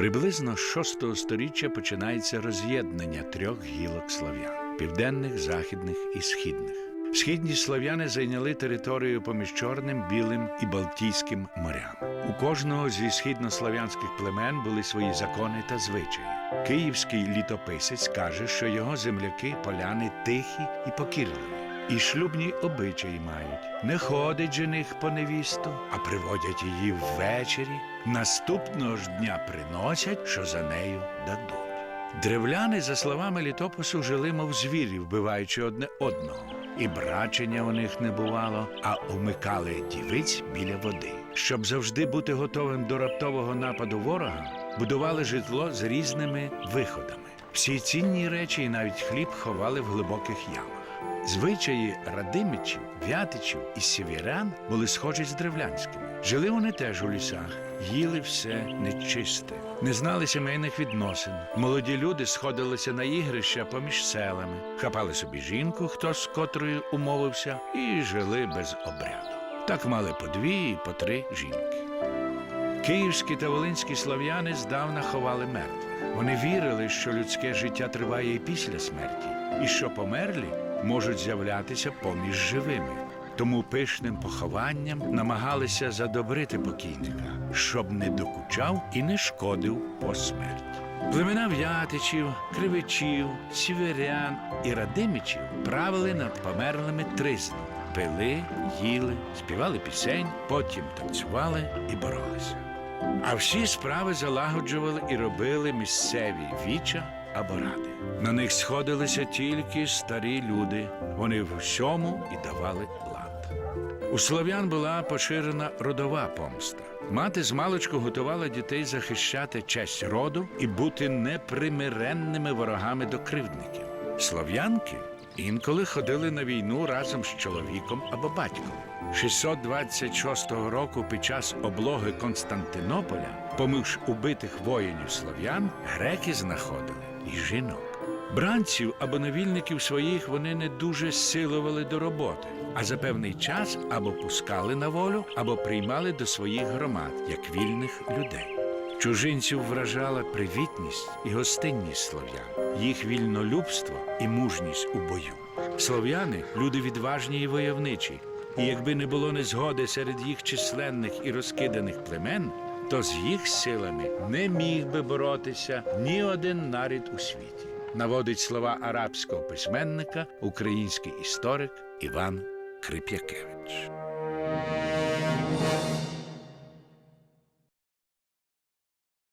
Приблизно з 6 століття починається роз'єднання трьох гілок слов'ян – південних, західних і східних. Східні слов'яни зайняли територію поміж Чорним, Білим і Балтійським морями. У кожного зі східнослов'янських племен були свої закони та звичаї. Київський літописець каже, що його земляки – поляни тихі і покірливі. І шлюбні обичаї мають. Не ходить жених по невісту, а приводять її ввечері. Наступного ж дня приносять, що за нею дадуть. Древляни, за словами літопису, жили мов звірі, вбиваючи одне одного. І брачення у них не бувало, а умикали дівиць біля води. Щоб завжди бути готовим до раптового нападу ворога, будували житло з різними виходами. Всі цінні речі і навіть хліб ховали в глибоких ямах. Звичаї радимичів, вятичів і сєвєрян були схожі з древлянськими. Жили вони теж у лісах, їли все нечисте, не знали сімейних відносин. Молоді люди сходилися на ігрища поміж селами, хапали собі жінку, хто з котрою умовився, і жили без обряду. Так мали по 2 і по 3 жінки. Київські та волинські слов'яни здавна ховали мертвих. Вони вірили, що людське життя триває і після смерті, і що померлі можуть з'являтися поміж живими. Тому пишним похованням намагалися задобрити покійника, щоб не докучав і не шкодив по смерті. Племена в'ятичів, кривичів, сіверян і радимичів правили над померлими тризну. Пили, їли, співали пісень, потім танцювали і боролися. А всі справи залагоджували і робили місцеві віча або ради. На них сходилися тільки старі люди. Вони в усьому і давали лад. У слов'ян була поширена родова помста. Мати змалечку готувала дітей захищати честь роду і бути непримиренними ворогами до кривдників. Слов'янки інколи ходили на війну разом з чоловіком або батьком. 626 року під час облоги Константинополя поміж убитих воїнів слов'ян греки знаходили і жінок. Бранців або невільників своїх вони не дуже силували до роботи, а за певний час або пускали на волю, або приймали до своїх громад, як вільних людей. Чужинців вражала привітність і гостинність слов'ян, їх вільнолюбство і мужність у бою. Слов'яни – люди відважні і войовничі, і якби не було незгоди серед їх численних і розкиданих племен, то з їх силами не міг би боротися ні один нарід у світі. Наводить слова арабського письменника український історик Іван Крип'якевич.